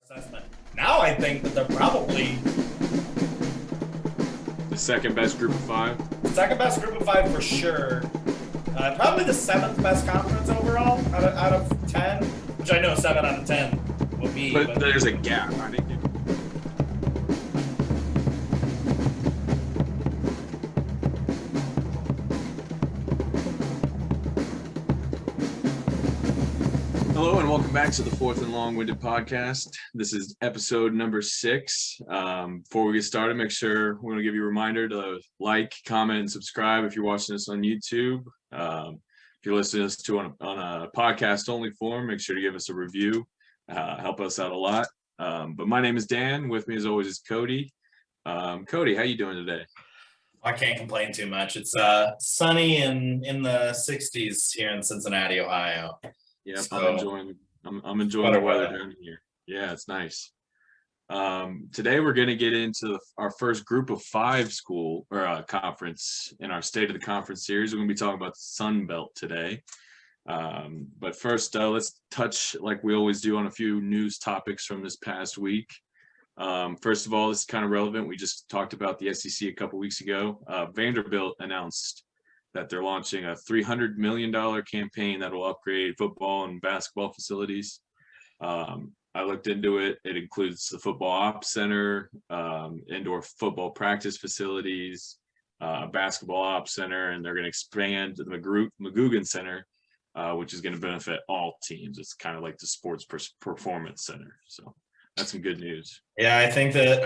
assessment. Now I think that they're probably The second best group of five. the second best group of five for sure. Probably the seventh best conference overall out of 10, which I know 7 out of 10 would be. But there's a gap. I think Hello and welcome back to the Fourth and Long-Winded Podcast. This is episode number 6. Before we get started, make sure we're going to give you a reminder to like, comment, and subscribe if you're watching this on YouTube. If you're listening to us on a podcast-only form, make sure to give us a review. Help us out a lot. But my name is Dan. With me, as always, is Cody. Cody, how you doing today? I can't complain too much. It's sunny and in the 60s here in Cincinnati, Ohio. Yeah, So, I'm enjoying the weather down here. Yeah, it's nice. Today we're going to get into our first group of 5 school or conference in our State of the Conference series. We're going to be talking about the Sun Belt today. But first, let's touch, like we always do, on a few news topics from this past week. First of all, this is kind of relevant. We just talked about the SEC a couple weeks ago. Vanderbilt announced that they're launching a $300 million campaign that will upgrade football and basketball facilities. I looked into it. It includes the football ops center, indoor football practice facilities, basketball ops center, and they're going to expand the McGugin Center, which is going to benefit all teams. It's kind of like the sports performance center. So that's some good news. yeah, I think that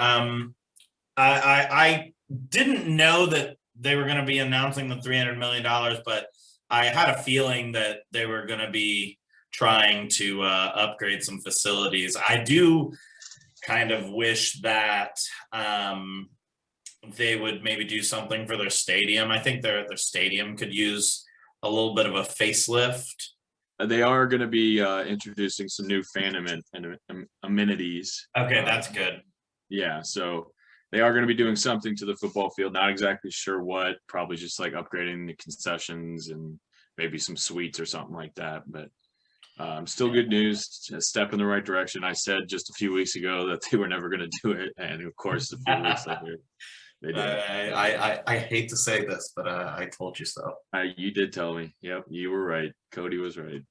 I didn't know that they were going to be announcing the $300 million, but I had a feeling that they were going to be trying to upgrade some facilities. I do kind of wish that they would maybe do something for their stadium. I think their stadium could use a little bit of a facelift. They are going to be introducing some new fan amenities. Okay, that's good. Yeah, so they are going to be doing something to the football field. Not exactly sure what, probably just like upgrading the concessions and maybe some suites or something like that. But still good news, a step in the right direction. I said just a few weeks ago that they were never going to do it. And of course, a few weeks later, they did. I hate to say this, but I told you so. You did tell me. Yep, you were right. Cody was right.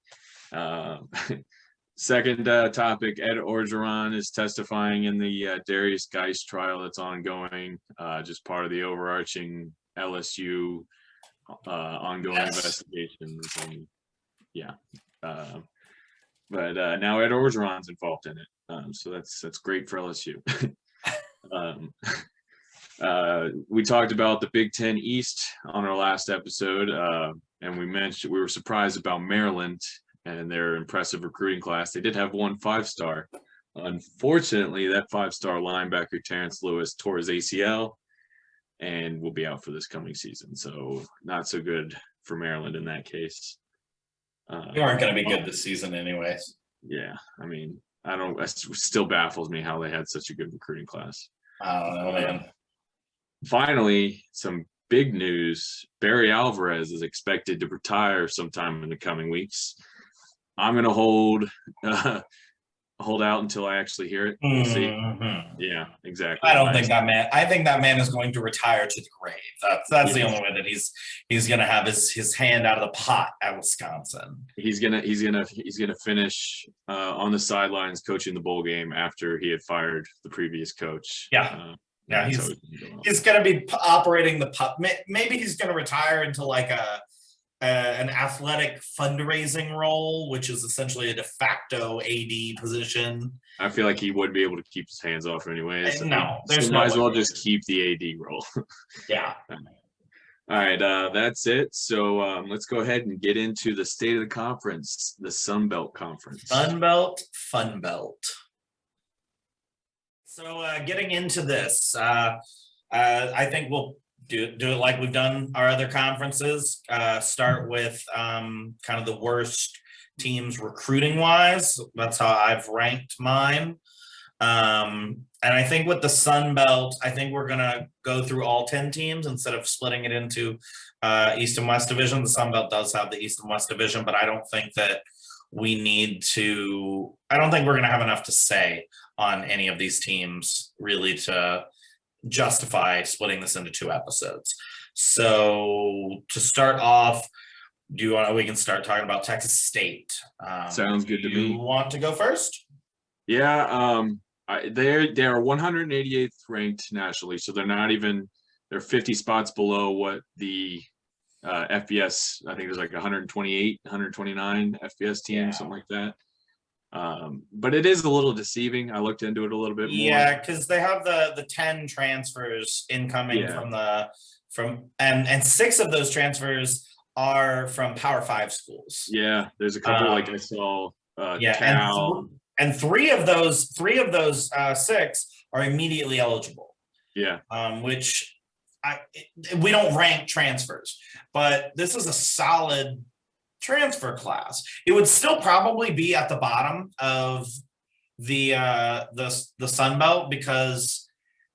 Second topic, Ed Orgeron is testifying in the Darius Geist trial that's ongoing, just part of the overarching LSU ongoing investigations. And yeah, but now Ed Orgeron's involved in it, so that's great for LSU. We talked about the Big Ten East on our last episode, and we were surprised about Maryland and their impressive recruiting class. They did have one 5-star. Unfortunately, that 5-star linebacker, Terrence Lewis, tore his ACL and will be out for this coming season. So not so good for Maryland in that case. You aren't going to be good this season anyways. Yeah, I mean, it still baffles me how they had such a good recruiting class. I don't know, man. Finally, some big news. Barry Alvarez is expected to retire sometime in the coming weeks. I'm going to hold out until I actually hear it. We'll see. Mm-hmm. Yeah, exactly. I think that man is going to retire to the grave. That's the only way that he's going to have his hand out of the pot at Wisconsin. He's gonna finish on the sidelines coaching the bowl game after he had fired the previous coach. Yeah. Yeah, he's going to be operating the pup. Maybe he's going to retire into like an athletic fundraising role, which is essentially a de facto AD position. I feel like he would be able to keep his hands off anyways. No, there's might as well just keep the AD role. Yeah. All right, that's it. So let's go ahead and get into the State of the Conference, the Sun Belt Conference. Sun Belt, Fun Belt. So getting into this, I think we'll do it like we've done our other conferences. Start with kind of the worst teams recruiting wise. That's how I've ranked mine. And I think with the Sun Belt, I think we're going to go through all 10 teams instead of splitting it into East and West Division. The Sun Belt does have the East and West Division, but I don't think that I don't think we're going to have enough to say on any of these teams really to justify splitting this into 2 episodes. So to start off, we can start talking about Texas State. Sounds good to me. You want to go first? Yeah, they are 188th ranked nationally, so they're 50 spots below what the FBS, I think there's like 128, 129 FBS teams, something like that. But it is a little deceiving. I looked into it a little bit more. Yeah, because they have the 10 transfers incoming and 6 of those transfers are from Power 5 schools. Yeah, there's a couple like I saw. Cal. And 3 of those 6 are immediately eligible. Yeah. Which we don't rank transfers, but this is a solid transfer class. It would still probably be at the bottom of the Sun Belt because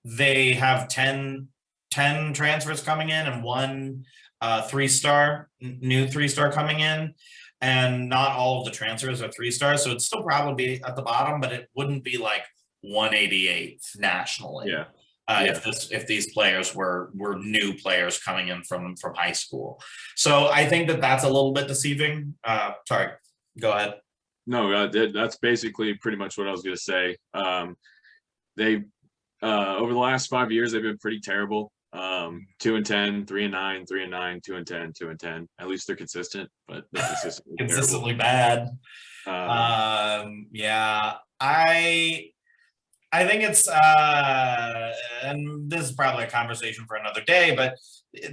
they have 10 transfers coming in and 1 new 3-star coming in, and not all of the transfers are 3-stars, so it'd still probably be at the bottom, but it wouldn't be like 188th nationally. Yeah. If these players were new players coming in from high school. So I think that's a little bit deceiving. Sorry, go ahead. No, that's basically pretty much what I was going to say. They over the last 5 years, they've been pretty terrible. 2-10, 3-9, 3-9, 2-10, 2-10. At least they're consistent, but they're consistently bad. Yeah, I think it's and this is probably a conversation for another day, but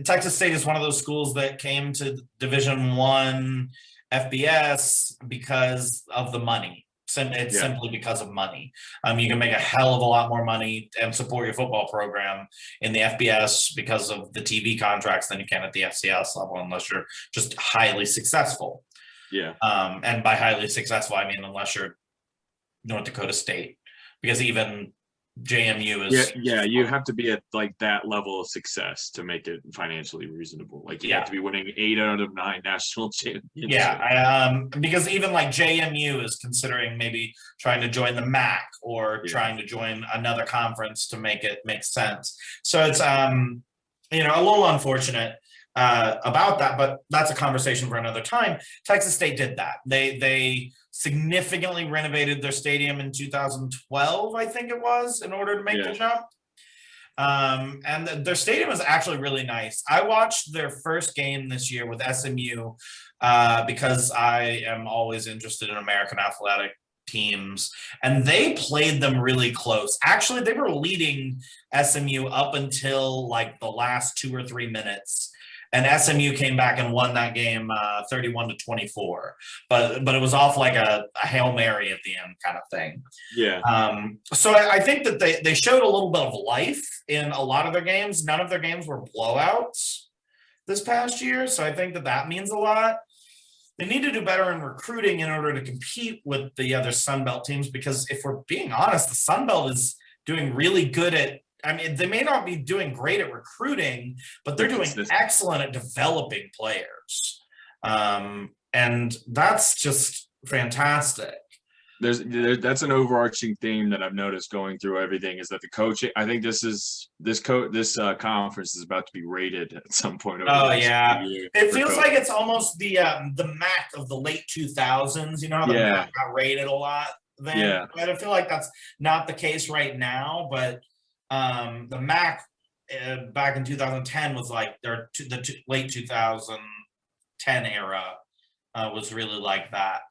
Texas State is one of those schools that came to Division I FBS because of the money. It's simply because of money. You can make a hell of a lot more money and support your football program in the FBS because of the TV contracts than you can at the FCS level, unless you're just highly successful. Yeah. And by highly successful, I mean unless you're North Dakota State, because even JMU is you have to be at like that level of success to make it financially reasonable. Like you have to be winning 8 out of 9 national championships. Yeah, because even like JMU is considering maybe trying to join the MAC or trying to join another conference to make it make sense. So it's a little unfortunate about that, but that's a conversation for another time. Texas State did that. They significantly renovated their stadium in 2012, I think it was, in order to make the jump. And their stadium is actually really nice. I watched their first game this year with SMU because I am always interested in American athletic teams, and they played them really close. Actually, they were leading SMU up until like the last 2 or 3 minutes. And SMU came back and won that game 31-24. But it was off like a Hail Mary at the end kind of thing. Yeah. So I think that they showed a little bit of life in a lot of their games. None of their games were blowouts this past year. So I think that means a lot. They need to do better in recruiting in order to compete with the other Sun Belt teams, because if we're being honest, the Sun Belt is doing really good they may not be doing great at recruiting, but they're doing excellent at developing players. And that's just fantastic. That's an overarching theme that I've noticed going through everything, is that the coaching, I think this conference is about to be rated at some point. It feels like it's almost the MAC of the late 2000s. You know how the MAC got rated a lot then? Yeah. I don't feel like that's not the case right now, but the MAC back in 2010 was like late 2010 era was really like that.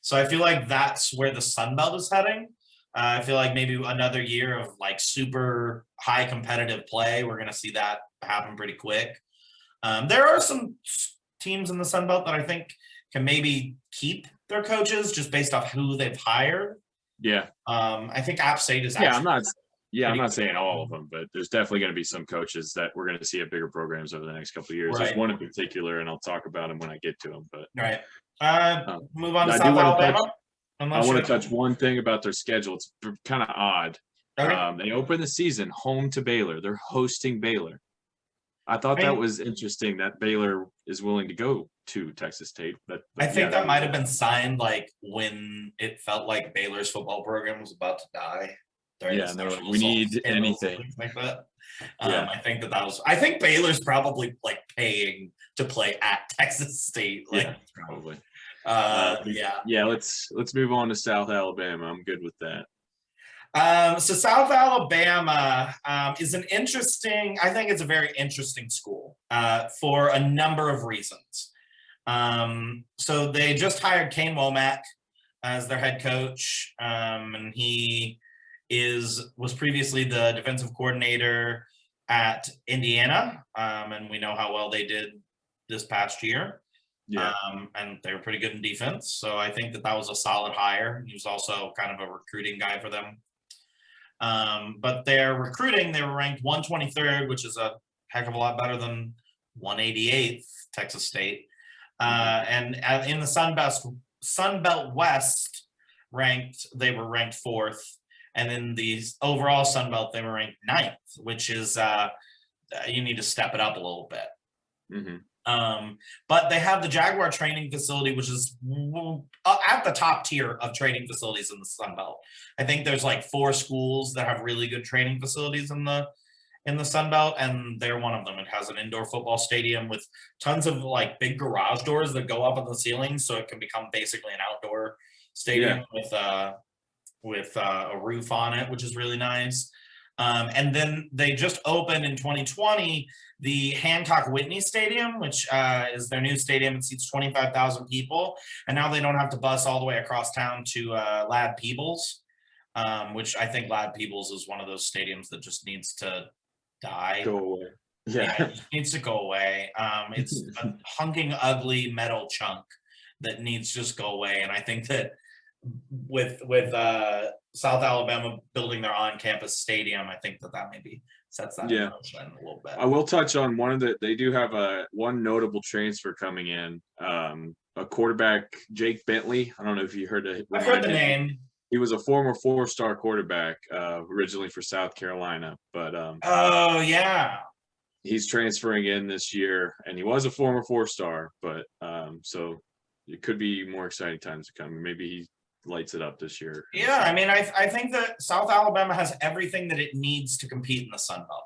So I feel like that's where the Sun Belt is heading. I feel like maybe another year of like super high competitive play. We're going to see that happen pretty quick. There are some teams in the Sun Belt that I think can maybe keep their coaches just based off who they've hired. Yeah. I think App State is actually I'm not saying all of them, but there's definitely going to be some coaches that we're going to see at bigger programs over the next couple of years. There's one in particular, and I'll talk about them when I get to them. But move on to South Alabama. I want to touch one thing about their schedule. It's kind of odd. Okay. They open the season home to Baylor. They're hosting Baylor. I thought I that mean, was interesting that Baylor is willing to go to Texas State. But I yeah, think that might have been signed like when it felt like Baylor's football program was about to die during the yeah, and they're like, sexual we assault need scandals and anything. things like that. Yeah, I think that was. I think Baylor's probably like paying to play at Texas State. yeah, Like, probably. But yeah. yeah, let's move on to South Alabama. I'm good with that. So South Alabama is an interesting. I think it's a very interesting school for a number of reasons. So they just hired Kane Womack as their head coach, and he was previously the defensive coordinator at Indiana, and we know how well they did this past year. Yeah, And they were pretty good in defense, so I think that was a solid hire. He was also kind of a recruiting guy for them. But their recruiting, they were ranked 123rd, which is a heck of a lot better than 188th Texas State. And in the Sun Belt West, they were ranked fourth, and in the overall Sun Belt, they were ranked ninth, which is you need to step it up a little bit. mm-hmm. But they have the Jaguar training facility, which is at the top tier of training facilities in the Sun Belt. I think there's like 4 schools that have really good training facilities in the Sun Belt, and they're one of them. It has an indoor football stadium with tons of like big garage doors that go up on the ceiling, so it can become basically an outdoor stadium with a roof on it, which is really nice. And then they just opened in 2020 the Hancock Whitney Stadium, which is their new stadium. It seats 25,000 people, and now they don't have to bus all the way across town to Lad Peebles, which I think Lad Peebles is one of those stadiums that just needs to die. Go away. Yeah, it needs to go away. It's a hunking ugly metal chunk that needs to just go away, and I think that with South Alabama building their on-campus stadium, I think that maybe sets that in motion a little bit. I will touch on they do have one notable transfer coming in, a quarterback, Jake Bentley. I don't know if you heard it. I've heard the name. He was a former 4-star quarterback, originally for South Carolina, but oh yeah, he's transferring in this year, and he was a former 4-star, but so it could be more exciting times to come. Maybe he lights it up this year. Yeah, I mean, I think that South Alabama has everything that it needs to compete in the Sun Belt.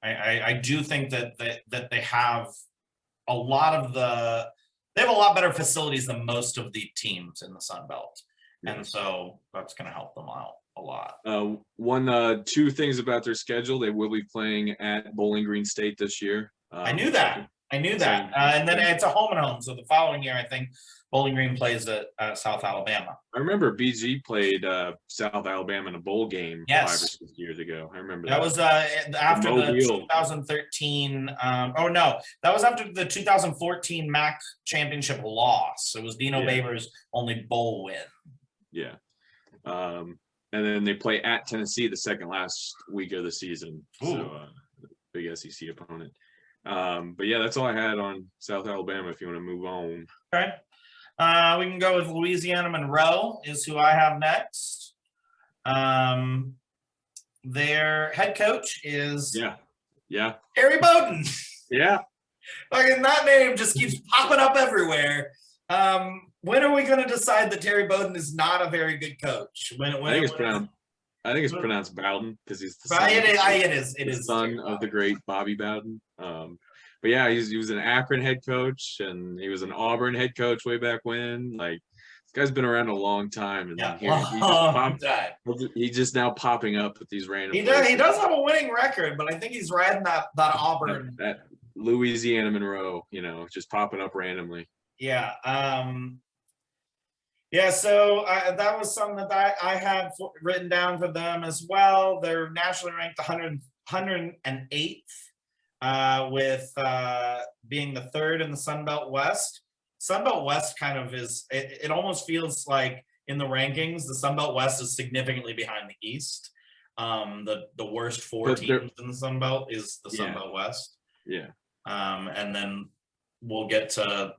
I do think that they have a lot better facilities than most of the teams in the Sun Belt, and so that's going to help them out a lot. 2 things about their schedule: they will be playing at Bowling Green State this year. I knew that. And then it's a home and home. So the following year, I think Bowling Green plays at South Alabama. I remember BG played South Alabama in a bowl game 5 or 6 years ago. I remember that. That was after the 2013. That was after the 2014 MAC championship loss. It was Dino Babers' only bowl win. Yeah. And then they play at Tennessee the second last week of the season. Ooh. So big SEC opponent. But yeah, that's all I had on South Alabama. If you want to move on. Okay. We can go with Louisiana Monroe is who I have next. Their head coach is Terry Bowden. Yeah. Like that name just keeps popping up everywhere. When are we going to decide that Terry Bowden is not a very good coach? I think it's pronounced Bowden because he's the son of the great Bobby Bowden. But yeah, he was an Akron head coach, and he was an Auburn head coach way back when. Like, this guy's been around a long time, and he's just now popping up with these random. He does have a winning record, but I think he's riding that Auburn, that Louisiana Monroe, just popping up randomly. Yeah. So that was something that I had written down for them as well. They're nationally ranked 108th, with being the 3rd in the Sun Belt West. Sun Belt West kind of is, it almost feels like in the rankings, the Sun Belt West is significantly behind the East. The worst 4 teams in the Sun Belt is the Sun Belt West. Yeah. And then we'll get to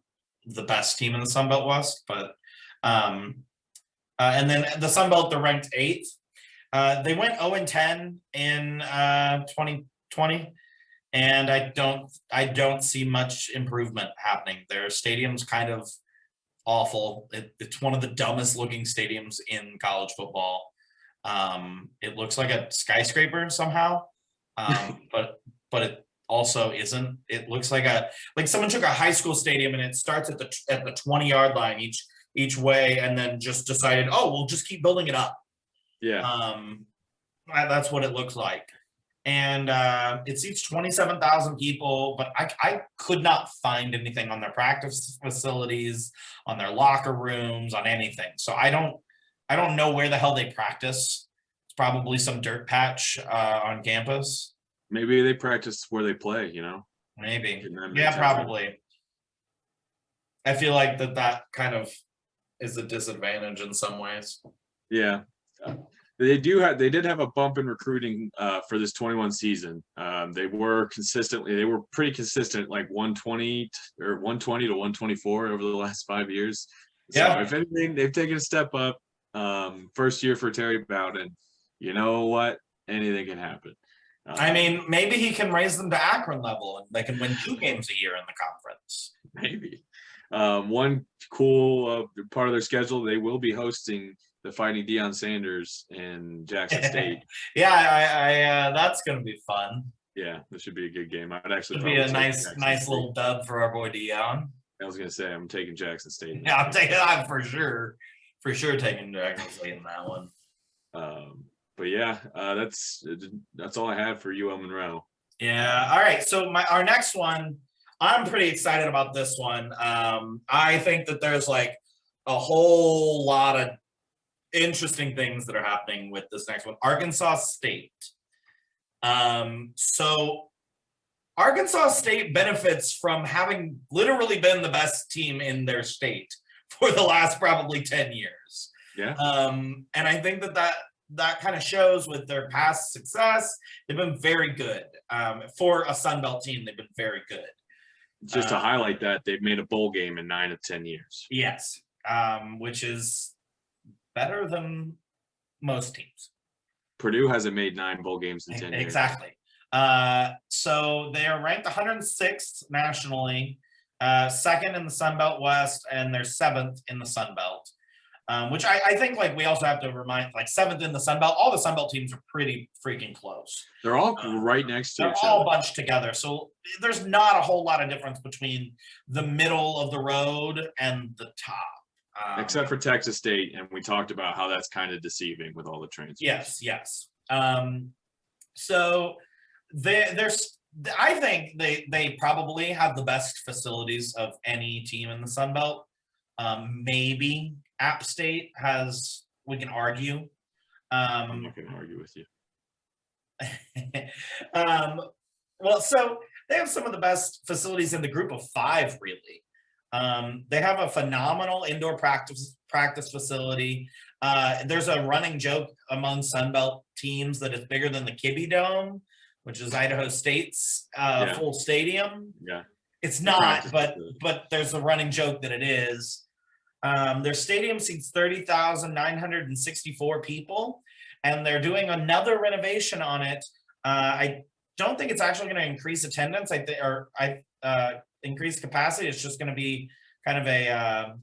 the best team in the Sun Belt West, but and then the Sun Belt, they're ranked 8th. They went 0-10 in 2020. and I don't see much improvement happening. Their stadium's kind of awful. It's one of the dumbest looking stadiums in college football. It looks like a skyscraper somehow, but it also isn't. It looks like someone took a high school stadium and it starts at the 20-yard line each way, and then just decided, oh, we'll just keep building it up. Yeah. That's what it looks like. And it seats 27,000 people, but I could not find anything on their practice facilities, on their locker rooms, on anything. So I don't know where the hell they practice. It's probably some dirt patch on campus. Maybe they practice where they play, Maybe. That Yeah, mentality. probably. I feel like that kind of is a disadvantage in some ways. Yeah. They did have a bump in recruiting for this 21 season. They were pretty consistent, like 120 or 120 to 124 over the last 5 years. Yeah. So if anything, they've taken a step up. First year for Terry Bowden. You know what? Anything can happen. I mean, maybe he can raise them to Akron level and they can win 2 games a year in the conference. Maybe. One cool part of their schedule, they will be hosting the Fighting Deion Sanders in Jackson State. Yeah, that's going to be fun. Yeah, this should be a good game. I'd actually Should be a nice little dub for our boy Deion. I was going to say, I'm taking Jackson State. Yeah, I'm taking that for sure taking Jackson State in that one. But yeah, that's all I have for UL Monroe. Yeah. All right. So our next one, I'm pretty excited about this one. I think that there's like a whole lot of interesting things that are happening with this next one. Arkansas State. So Arkansas State benefits from having literally been the best team in their state for the last probably 10 years. Yeah. And I think that kind of shows with their past success. They've been very good. For a Sun Belt team, they've been very good. Just to highlight that, they've made a bowl game in 9 of 10 years. Yes, which is better than most teams. Purdue hasn't made 9 bowl games in 10 years. Exactly. So they are ranked 106th nationally, 2nd in the Sun Belt West, and they're 7th in the Sun Belt. Which I think like we also have to remind, like 7th in the Sun Belt, all the Sun Belt teams are pretty freaking close. They're all right next to each other. They're all bunched together. So there's not a whole lot of difference between the middle of the road and the top. Except for Texas State, and we talked about how that's kind of deceiving with all the transfers. Yes. So I think they probably have the best facilities of any team in the Sun Belt. Maybe App State has, we can argue. I'm not going to argue with you. Well, so they have some of the best facilities in the group of 5, really. They have a phenomenal indoor practice facility. There's a running joke among Sun Belt teams that is bigger than the Kibbe Dome, which is Idaho State's full stadium. Yeah. It's not, but there's a running joke that it is. Their stadium seats 30,964 people, and they're doing another renovation on it. I don't think it's actually going to increase attendance. Increase capacity. It's just going to be kind of a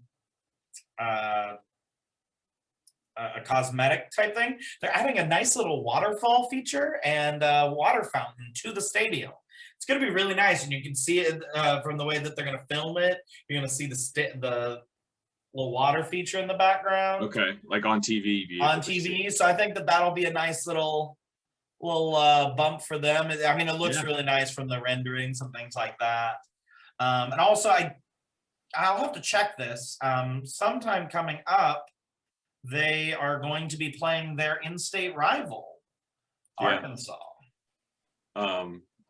cosmetic type thing. They're adding a nice little waterfall feature and a water fountain to the stadium. It's going to be really nice, and you can see it from the way that they're going to film it. You're going to see the little water feature in the background. Okay, like on TV. On TV, so I think that'll be a nice little bump for them. I mean, it looks really nice from the renderings and things like that. And also, I'll have to check this. Sometime coming up, they are going to be playing their in-state rival, Arkansas.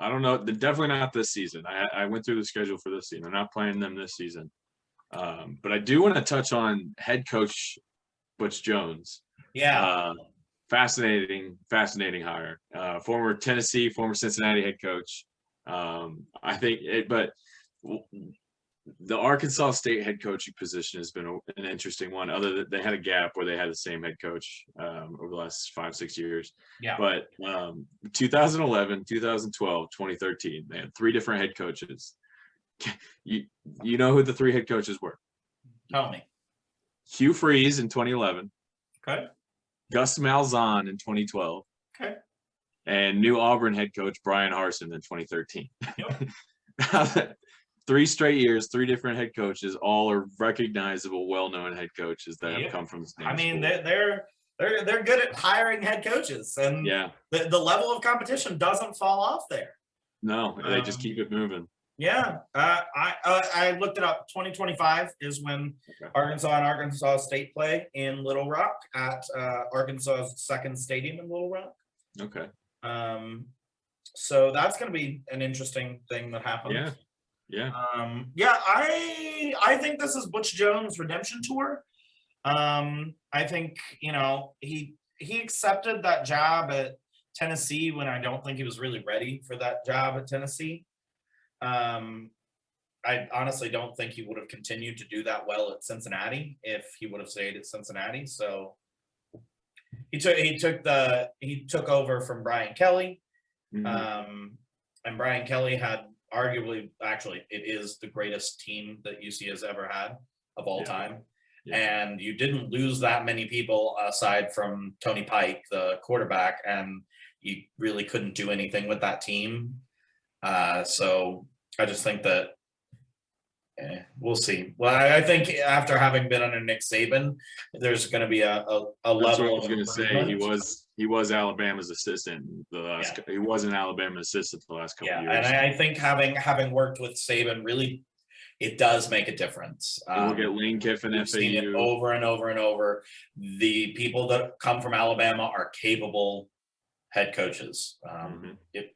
I don't know. They're definitely not this season. I went through the schedule for this season. They're not playing them this season. But I do want to touch on head coach Butch Jones. Yeah. Fascinating hire. Former Tennessee, former Cincinnati head coach. I think but the Arkansas State head coaching position has been an interesting one. Other than they had a gap where they had the same head coach over the last 5-6 years. Yeah. But 2011, 2012, 2013, they had 3 different head coaches. You know who the 3 head coaches were? Tell me. Hugh Freeze in 2011. Okay. Gus Malzahn in 2012. Okay. And new Auburn head coach Brian Harsin in 2013. Yep. 3 straight years, 3 different head coaches, all are recognizable, well-known head coaches that have come from the same I mean, school. they're good at hiring head coaches, and the level of competition doesn't fall off there. No, they just keep it moving. Yeah, I looked it up. 2025 is when Arkansas and Arkansas State play in Little Rock at Arkansas's second stadium in Little Rock. Okay. So that's going to be an interesting thing that happens. Yeah. Yeah. I think this is Butch Jones' redemption tour. I think, he accepted that job at Tennessee when I don't think he was really ready for that job at Tennessee. I honestly don't think he would have continued to do that well at Cincinnati if he would have stayed at Cincinnati. So he took over from Brian Kelly. Mm-hmm. And Brian Kelly had arguably, actually, it is the greatest team that UC has ever had of all time. Yeah. And you didn't lose that many people aside from Tony Pike, the quarterback, and you really couldn't do anything with that team. So I just think that we'll see. Well, I think after having been under Nick Saban, there's going to be a level. That's what I was going to say. He was Alabama's assistant he was an Alabama assistant the last couple of years. And I think having worked with Saban, really, it does make a difference. We'll get Lane Kiffin, FAU. Seen it over and over and over. The people that come from Alabama are capable head coaches.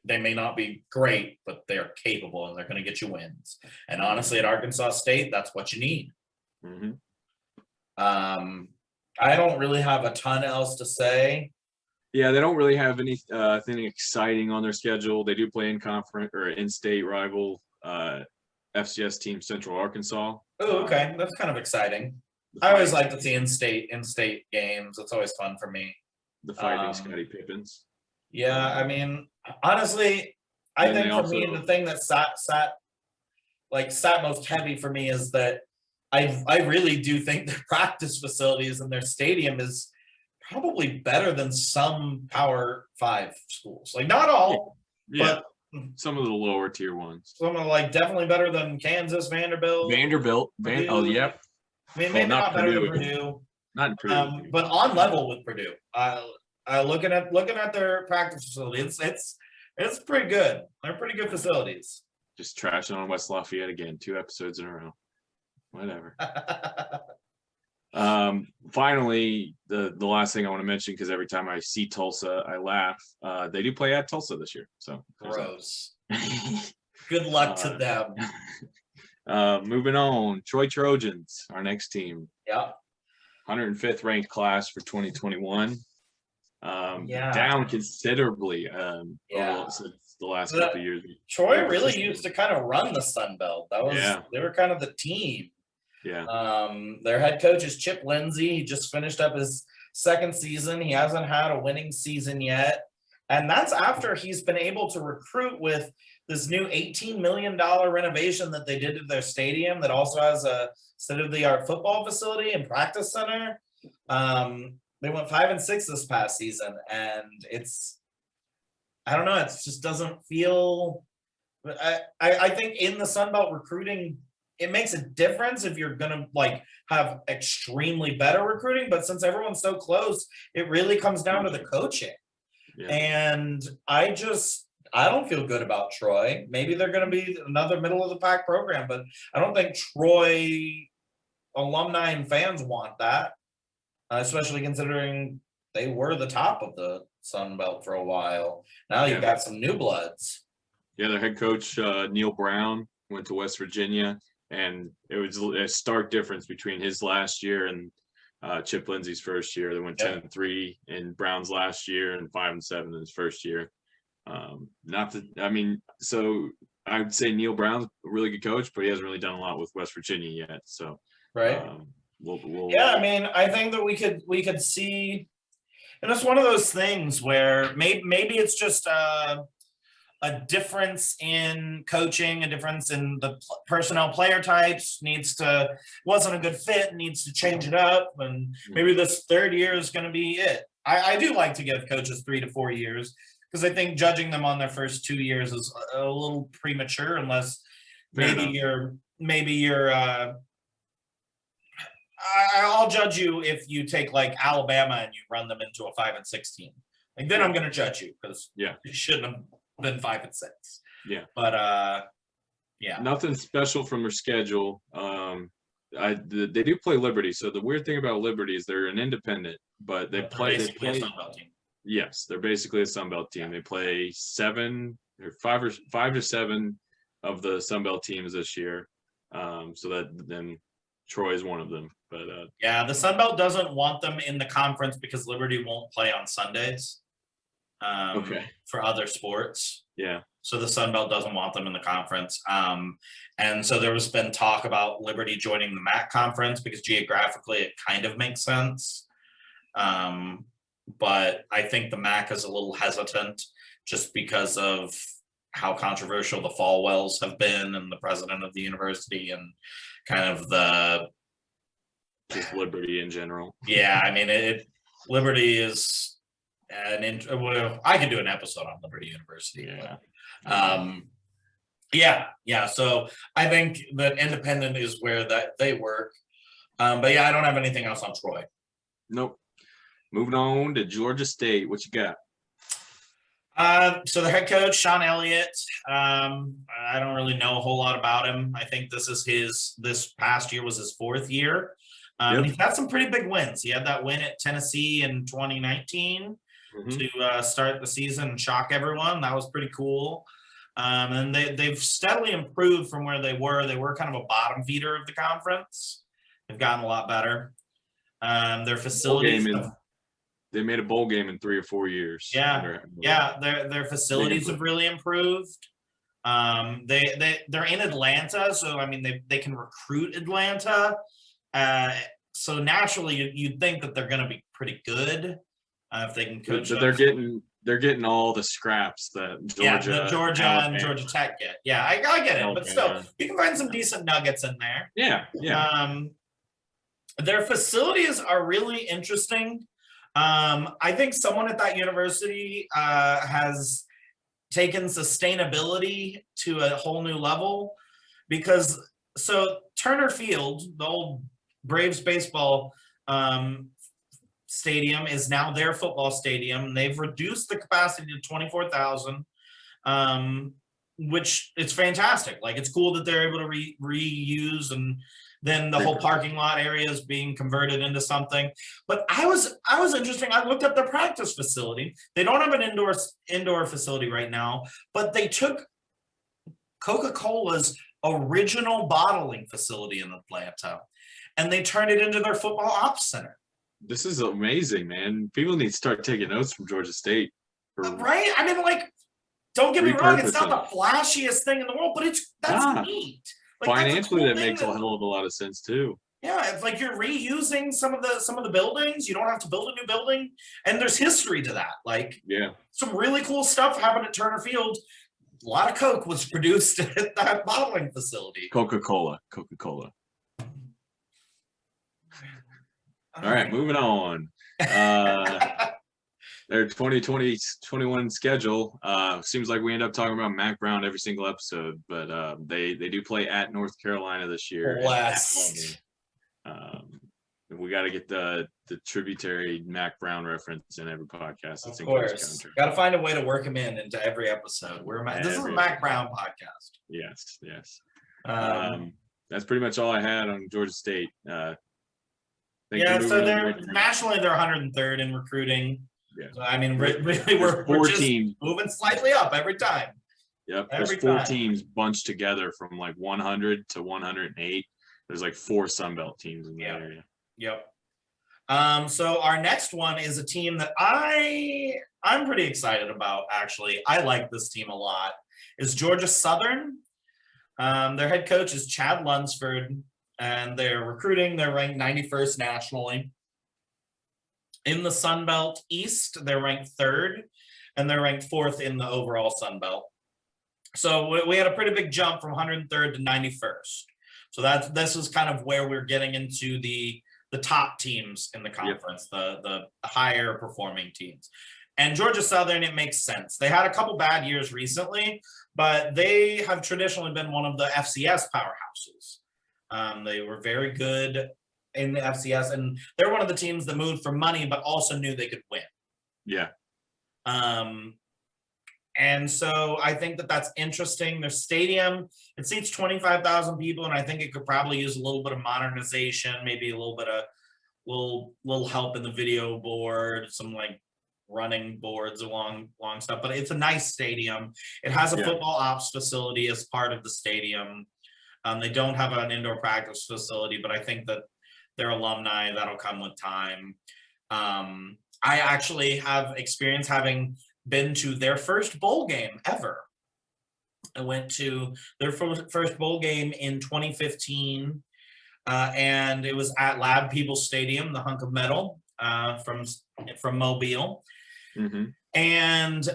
They may not be great, but they're capable and they're going to get you wins. And honestly, at Arkansas State, that's what you need. I don't really have a ton else to say. Yeah, they don't really have anything exciting on their schedule. They do play in conference or in-state rival FCS team Central Arkansas. Oh, okay, that's kind of exciting. I always like to see in-state games. It's always fun for me. The Fighting Scottie Pippins. Yeah, I mean, honestly, I think for me the thing that sat most heavy for me is that I really do think their practice facilities and their stadium is probably better than some Power 5 schools. Like not all, but some of the lower tier ones. Some are definitely better than Kansas, Vanderbilt. Oh, yep. I mean, maybe not better than Purdue. Not Purdue. But on level with Purdue. Looking at their practice facilities, it's pretty good. They're pretty good facilities. Just trashing on West Lafayette again, 2 episodes in a row. Whatever. Finally, the last thing I want to mention, because every time I see Tulsa, I laugh. They do play at Tulsa this year. So gross. Good luck to them. Moving on, Troy Trojans, our next team. Yeah. 105th ranked class for 2021. Down considerably since the last couple of years. Troy really used to kind of run the Sun Belt. They were kind of the team. Yeah. Their head coach is Chip Lindsey. He just finished up his second season. He hasn't had a winning season yet. And that's after he's been able to recruit with this new $18 million renovation that they did to their stadium that also has a state-of-the-art football facility and practice center. They went 5-6 this past season, and I don't know, it just doesn't feel. I think in the Sun Belt recruiting, it makes a difference if you're gonna have extremely better recruiting, but since everyone's so close, it really comes down to the coaching. Yeah. And I don't feel good about Troy. Maybe they're going to be another middle of the pack program, but I don't think Troy alumni and fans want that, especially considering they were the top of the Sun Belt for a while. Now you've got some new bloods. Yeah, their head coach, Neil Brown, went to West Virginia, and it was a stark difference between his last year and Chip Lindsey's first year. They went 10-3 in Brown's last year and 5-7 in his first year. So I would say Neil Brown's a really good coach, but he hasn't really done a lot with West Virginia yet. So, right? we'll Yeah, I mean, I think that we could see, and it's one of those things where maybe it's just a difference in coaching, a difference in the personnel player types, wasn't a good fit, needs to change it up. And maybe this third year is going to be it. I do like to give coaches 3 to 4 years because I think judging them on their first 2 years is a little premature unless maybe I'll judge you if you take like Alabama and you run them into a 5-16. Like then I'm going to judge you because you shouldn't have been 5-6. Yeah. But nothing special from their schedule. They do play Liberty. So the weird thing about Liberty is they're an independent, but they play a Sun Belt team. Yes, they're basically a Sun Belt team. They play 5 to 7 of the Sun Belt teams this year. So that then Troy is one of them. But the Sun Belt doesn't want them in the conference because Liberty won't play on Sundays. For other sports. Yeah. So the Sun Belt doesn't want them in the conference. And so there has been talk about Liberty joining the MAC conference because geographically it kind of makes sense. But I think the MAC is a little hesitant just because of how controversial the Falwells have been and the president of the university and kind of just Liberty in general. Yeah, I mean, Liberty is I could do an episode on Liberty University. Yeah. So I think that independent is where that they work. But I don't have anything else on Troy. Nope. Moving on to Georgia State. What you got? So the head coach, Sean Elliott, I don't really know a whole lot about him. I think this past year was his 4th year. He's had some pretty big wins. He had that win at Tennessee in 2019 to start the season and shock everyone. That was pretty cool. And they've steadily improved from where they were. They were kind of a bottom feeder of the conference. They've gotten a lot better. Their facilities. They made a bowl game in 3 or 4 years. Their facilities have really improved. They're in Atlanta, so I mean they can recruit Atlanta. So naturally, you'd think that they're going to be pretty good if they can coach. But they're getting all the scraps that Georgia and Georgia Tech get. Yeah, I get it, but still, you can find some decent nuggets in there. Yeah. Their facilities are really interesting. I think someone at that university has taken sustainability to a whole new level because Turner Field, the old Braves baseball stadium, is now their football stadium. They've reduced the capacity to 24,000, which it's fantastic. Like it's cool that they're able to reuse, and then the whole parking lot area is being converted into something. But I was interesting. I looked up their practice facility. They don't have an indoor facility right now, but they took Coca-Cola's original bottling facility in Atlanta, and they turned it into their football ops center. This is amazing, man. People need to start taking notes from Georgia State. Right? I mean, like, don't get me wrong, it's not the flashiest thing in the world, but that's neat. Like, financially, that makes a hell of a lot of sense too. Yeah, it's like you're reusing some of the buildings. You don't have to build a new building, and there's history to that. Like, some really cool stuff happened at Turner Field. A lot of Coke was produced at that bottling facility. Coca-Cola. All right, moving on. Their 2020-21 schedule seems like we end up talking about Mac Brown every single episode, but they do play at North Carolina this year. We got to get the tributary Mac Brown reference in every podcast. Of course, got to find a way to work him into every episode. This is a Mac Brown podcast. Yes. That's pretty much all I had on Georgia State. So they're nationally they're 103rd in recruiting. Yeah. So, I mean, really, we're just moving slightly up every time. Yep. There's 4 teams bunched together from like 100 to 108. There's like 4 Sunbelt teams in the area. Yep. So our next one is a team that I'm pretty excited about, actually. I like this team a lot. is Georgia Southern. Their head coach is Chad Lunsford, and they're recruiting. They're ranked 91st nationally. In the Sun Belt East, they're ranked 3rd, and they're ranked 4th in the overall Sun Belt. So we had a pretty big jump from 103rd to 91st. So this is kind of where we're getting into the top teams in the conference, the higher performing teams. And Georgia Southern, it makes sense. They had a couple bad years recently, but they have traditionally been one of the FCS powerhouses. They were very good in the FCS, and they're one of the teams that moved for money, but also knew they could win. Yeah. And so I think that that's interesting. Their stadium, it seats 25,000 people, and I think it could probably use a little bit of modernization, maybe a little bit of little help in the video board, some like running boards along stuff. But it's a nice stadium. It has a football ops facility as part of the stadium. They don't have an indoor practice facility, but I think that their alumni, that'll come with time. I actually have experience having been to their first bowl game ever. I went to their first bowl game in 2015, and it was at Lab People Stadium, the hunk of metal from Mobile. Mm-hmm. And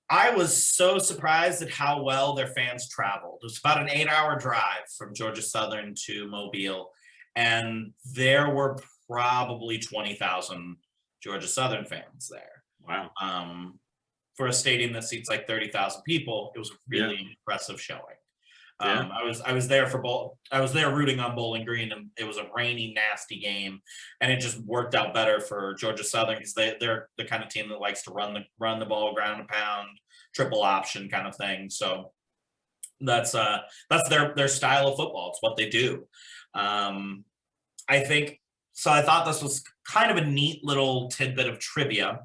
I was so surprised at how well their fans traveled. It was about an 8-hour drive from Georgia Southern to Mobile, and there were probably 20,000 Georgia Southern fans there. Wow. For a stadium that seats like 30,000 people, it was a really impressive showing. I was there I was there rooting on Bowling Green, and it was a rainy, nasty game, and it just worked out better for Georgia Southern because they're the kind of team that likes to run the ball, ground and pound, triple option kind of thing. So that's their style of football. It's what they do. I think so. I thought this was kind of a neat little tidbit of trivia.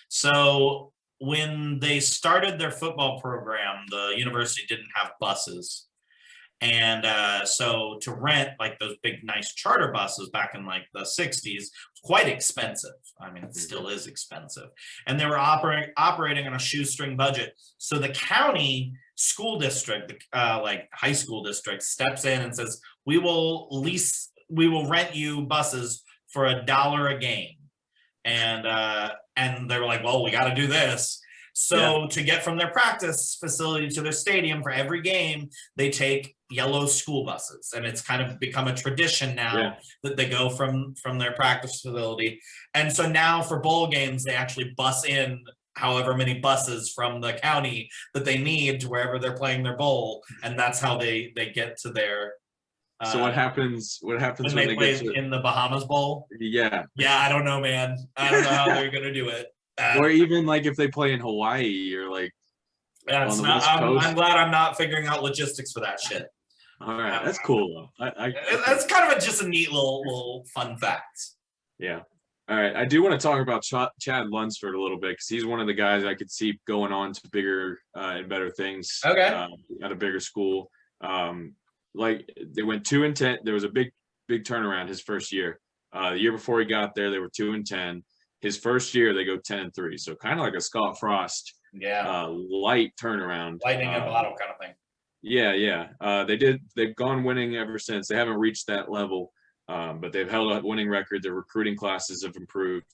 So when they started their football program, the university didn't have buses. And so to rent like those big, nice charter buses back in like the 60s was quite expensive. I mean, it still is expensive. And they were operating on a shoestring budget. So the county school district, like high school district, steps in and says, we will rent you buses for $1 a game. And they were like, well, we got to do this. So to get from their practice facility to their stadium for every game, they take yellow school buses. And it's kind of become a tradition now that they go from their practice facility. And so now for bowl games, they actually bus in however many buses from the county that they need to wherever they're playing their bowl. And that's how they get to their so what happens when they play get to in the Bahamas Bowl? Yeah, I don't know, man. I don't know how they're gonna do it. Or even like if they play in Hawaii or like on the West Coast. I'm glad I'm not figuring out logistics for that shit. All right, that's cool though. That's kind of just a neat little fun fact. Yeah. All right, I do want to talk about Chad Lunsford a little bit because he's one of the guys I could see going on to bigger and better things. Okay. At a bigger school. Like they went 2-10. There was a big turnaround his first year. The year before he got there, they were 2-10. His first year, they go 10-3. So kind of like a Scott Frost, light turnaround, lightning in a bottle kind of thing. Yeah. They've gone winning ever since. They haven't reached that level, but they've held a winning record. Their recruiting classes have improved,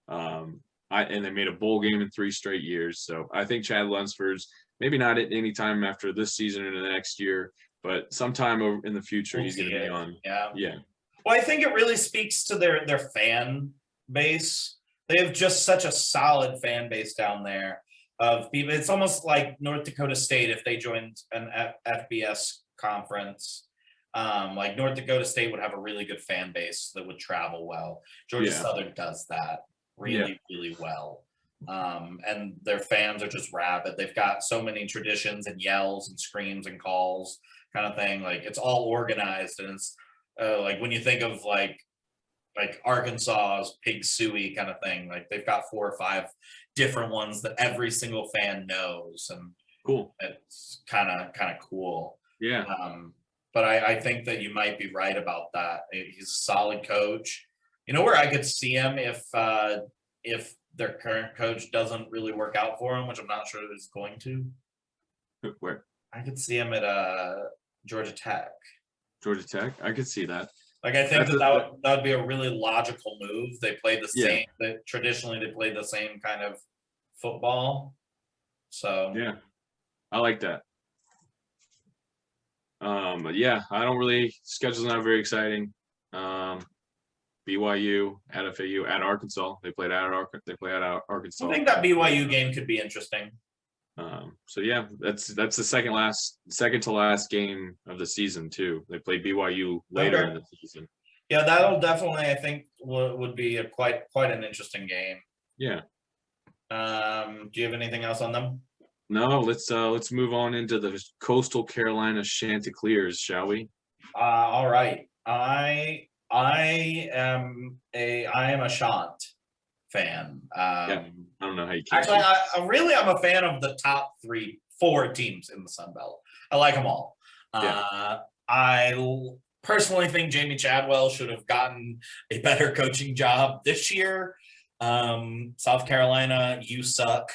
and they made a bowl game in 3 straight years. So I think Chad Lunsford's maybe not at any time after this season or the next year, but sometime over in the future he's going to be on. Yeah. Well, I think it really speaks to their fan base. They have just such a solid fan base down there of people. It's almost like North Dakota State if they joined an FBS conference. Like North Dakota State would have a really good fan base that would travel well. Georgia Southern does that really well. And their fans are just rabid. They've got so many traditions and yells and screams and calls kind of thing. Like it's all organized, and it's like when you think of like Arkansas's Pig Suey kind of thing, like they've got 4 or 5 different ones that every single fan knows, and cool. It's kind of cool. Yeah. But I think that you might be right about that. He's a solid coach. You know where I could see him if their current coach doesn't really work out for him, which I'm not sure it's going to. Where? I could see him at Georgia Tech. Georgia Tech. I could see that. Like, I think That's that would be a really logical move. They play the Yeah. same. Traditionally, they play the same kind of football. So Yeah, I like that. Yeah, I don't really. Schedule's not very exciting. BYU at FAU at Arkansas. They play at Arkansas. I think that BYU game could be interesting. So yeah, that's the second to last game of the season too. They play BYU later in the season. Yeah, that'll definitely, I think, would be a quite an interesting game. Yeah. Do you have anything else on them? No, let's move on into the Coastal Carolina Chanticleers, shall we? All right. I am a Shant fan. Yeah. I don't know how you can. Actually, I'm a fan of the top 4 teams in the Sun Belt. I like them all. Yeah. I personally think Jamie Chadwell should have gotten a better coaching job this year. South Carolina, you suck.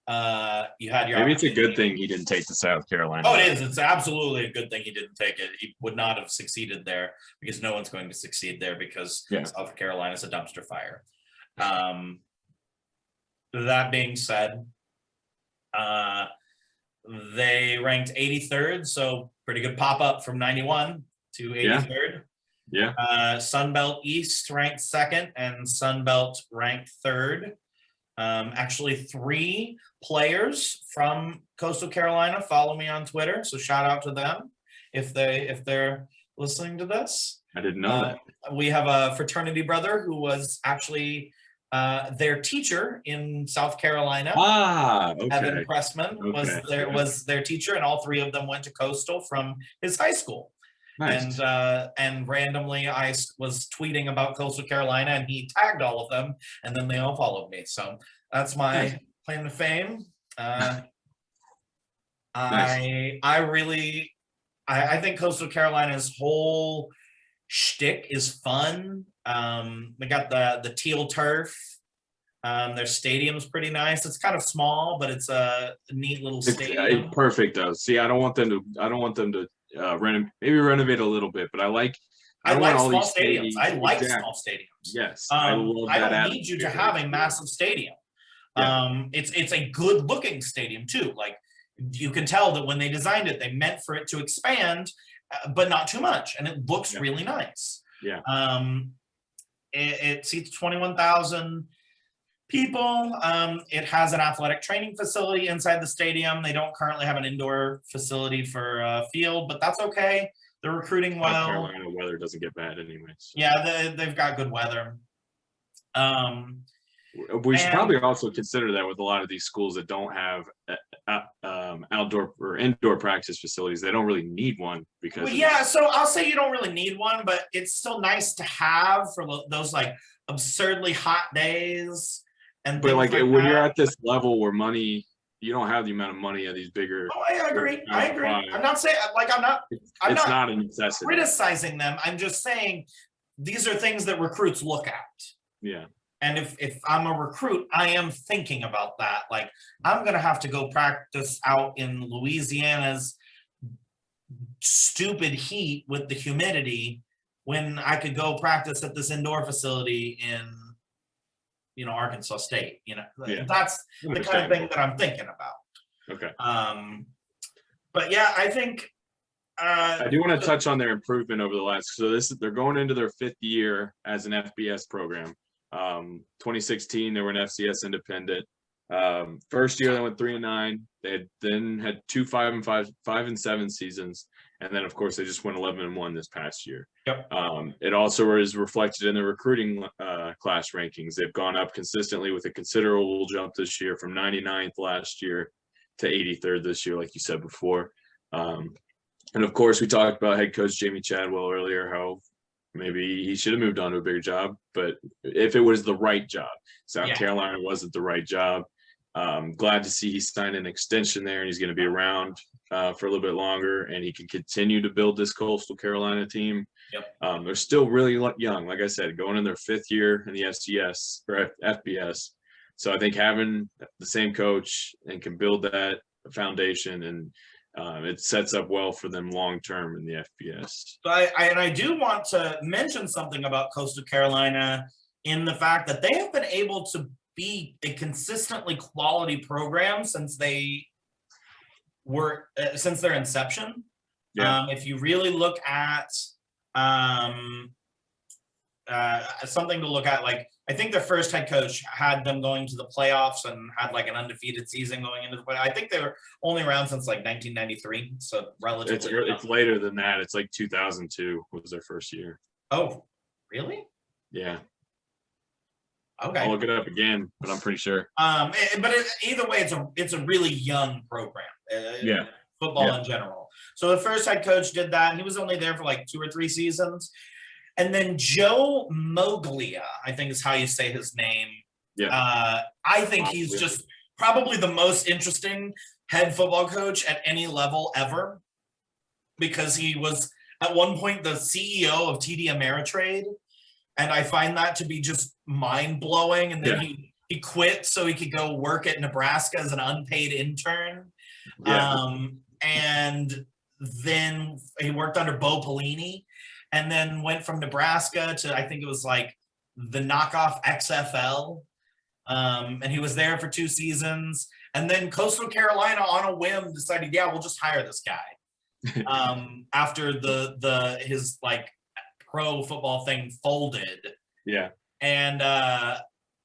You had your Maybe it's a good thing he didn't take to South Carolina. Oh, it is. It's absolutely a good thing he didn't take it. He would not have succeeded there because no one's going to succeed there because South Carolina is a dumpster fire. That being said, they ranked 83rd, so pretty good pop up from 91 to 83rd. Yeah. Sunbelt East ranked 2nd and Sunbelt ranked 3rd. Actually 3 players from Coastal Carolina follow me on Twitter, so shout out to them if they're listening to this. I didn't know that. We have a fraternity brother who was actually their teacher in South Carolina. Okay. Evan Pressman was their teacher, and all 3 of them went to Coastal from his high school. Nice. And randomly I was tweeting about Coastal Carolina and he tagged all of them and then they all followed me. So that's my claim to fame. Nice. I think Coastal Carolina's whole shtick is fun. They got the teal turf. Their stadium's pretty nice. It's kind of small, but it's a neat little stadium. It's perfect though. See, I don't want them to renovate a little bit, but I like small stadiums. I like small stadiums. Yes, I don't need you to have a massive stadium. It's a good looking stadium too. Like, you can tell that when they designed it, they meant for it to expand, but not too much, and it looks really nice. Yeah. It seats 21,000 people. It has an athletic training facility inside the stadium. They don't currently have an indoor facility for field, but that's okay. They're recruiting well. South Carolina weather doesn't get bad anyways. So. Yeah, they've got good weather. We should probably also consider that with a lot of these schools that don't have outdoor or indoor practice facilities. They don't really need one because. Well, so I'll say you don't really need one, but it's still nice to have for those like absurdly hot days. But like when you're at this level where money, you don't have the amount of money at these bigger. Oh, I agree. I'm not saying I'm not a necessity. Criticizing them. I'm just saying these are things that recruits look at. Yeah. And if I'm a recruit, I am thinking about that. Like, I'm gonna have to go practice out in Louisiana's stupid heat with the humidity when I could go practice at this indoor facility in Arkansas State. That's the kind of thing that I'm thinking about. Okay. But yeah, I think I do want to touch on their improvement over the last. So they're going into their 5th year as an FBS program. 2016 they were an FCS independent. First year they went 3-9. They had 2 5-7 seasons, and then of course they just went 11-1 this past year. Yep. It also is reflected in the recruiting class rankings. They've gone up consistently with a considerable jump this year from 99th last year to 83rd this year, like you said before. And of course we talked about head coach Jamie Chadwell earlier, how maybe he should have moved on to a bigger job, but if it was the right job, South Carolina wasn't the right job. Glad to see he signed an extension there and he's going to be around for a little bit longer and he can continue to build this Coastal Carolina team. Yep. They're still really young, like I said, going in their 5th year in the FCS or FBS. So I think having the same coach and can build that foundation and it sets up well for them long term in the FBS. So I do want to mention something about Coastal Carolina in the fact that they have been able to be a consistently quality program since they were since their inception. Yeah. If you really look at something to look at, like I think their first head coach had them going to the playoffs and had like an undefeated season going into the play. I think they were only around since like 1993, so relatively. It's later than that. It's like 2002 was their first year. Oh, really? Yeah. Okay. I'll look it up again, but I'm pretty sure. Either way, it's a really young program. Yeah. Football in general. So the first head coach did that, and he was only there for like 2 or 3 seasons. And then Joe Moglia, I think is how you say his name. Yeah. I think he's just probably the most interesting head football coach at any level ever, because he was at one point the CEO of TD Ameritrade. And I find that to be just mind-blowing. And then he quit so he could go work at Nebraska as an unpaid intern. Yeah. And then he worked under Bo Pelini, and then went from Nebraska to, I think it was like the knockoff XFL. And he was there for 2 seasons. And then Coastal Carolina on a whim decided, yeah, we'll just hire this guy. After his like pro football thing folded. Yeah. And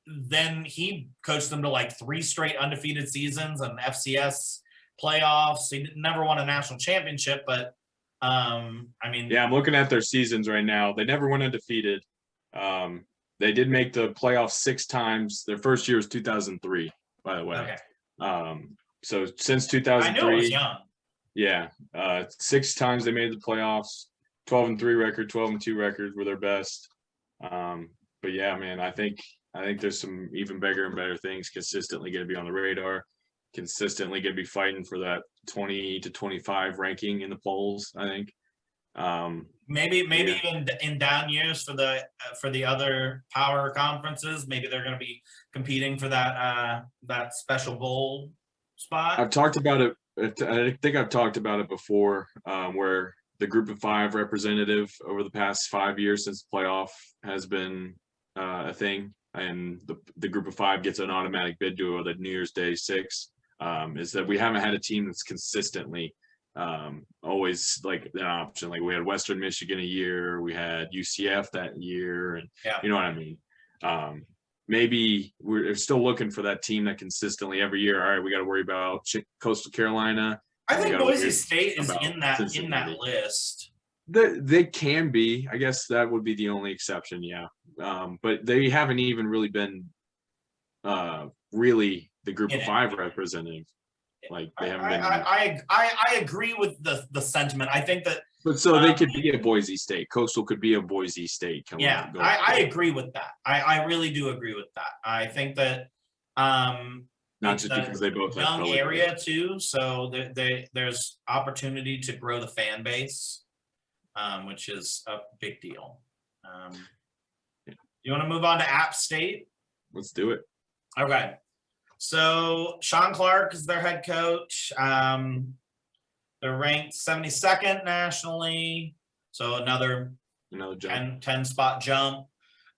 then he coached them to like 3 straight undefeated seasons and FCS playoffs. He never won a national championship, but I mean, yeah, I'm looking at their seasons right now. They never went undefeated. They did make the playoffs 6 times. Their first year was 2003, by the way. Okay. So since 2003, I knew it was young. Yeah, 6 times they made the playoffs. 12-3 record, 12-2 records were their best. But yeah, man, I think there's some even bigger and better things consistently going to be on the radar. Consistently going to be fighting for that 20 to 25 ranking in the polls, I think. Maybe even in down years for the other power conferences, maybe they're going to be competing for that special bowl spot. I've talked about it. I think I've talked about it before, where the group of 5 representative over the past 5 years since the playoff has been a thing, and the group of 5 gets an automatic bid to the New Year's Day 6. Is that we haven't had a team that's consistently always like an option. Like we had Western Michigan a year, we had UCF that year, and you know what I mean. Maybe we're still looking for that team that consistently every year. All right, we got to worry about Coastal Carolina. I think Boise State is in that list. They can be. I guess that would be the only exception. Yeah, but they haven't even really been really the group of 5 representative. Like they haven't been. I agree with the sentiment. I think that. But so they could be a Boise State. Coastal could be a Boise State. I agree with that. I really do agree with that. I think that. Not just because they both have young area too, so there's opportunity to grow the fan base, which is a big deal. You want to move on to App State? Let's do it. Okay. So Sean Clark is their head coach. They're ranked 72nd nationally. So another jump. 10 spot jump.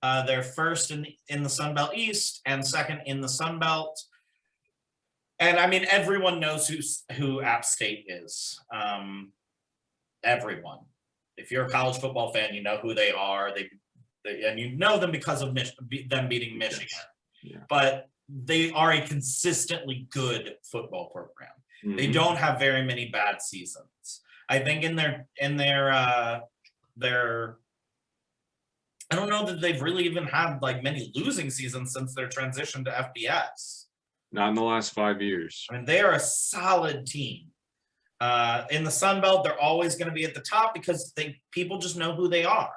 They're first in the Sun Belt East and second in the Sun Belt. And I mean, everyone knows who App State is. Everyone. If you're a college football fan, you know who they are. And you know them because of them beating Michigan. Yeah. But they are a consistently good football program. Mm-hmm. They don't have very many bad seasons. I think in their I don't know that they've really even had like many losing seasons since their transition to FBS. Not in the last 5 years. I mean, they are a solid team. In the Sun Belt, they're always going to be at the top because people just know who they are.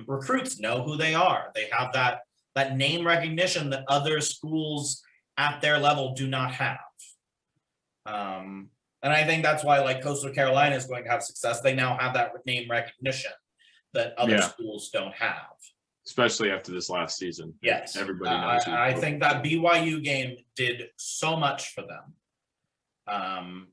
Recruits know who they are. They have that name recognition that other schools at their level do not have. And I think that's why like Coastal Carolina is going to have success. They now have that name recognition that other schools don't have. Especially after this last season. Yes. Everybody knows. I think that BYU game did so much for them.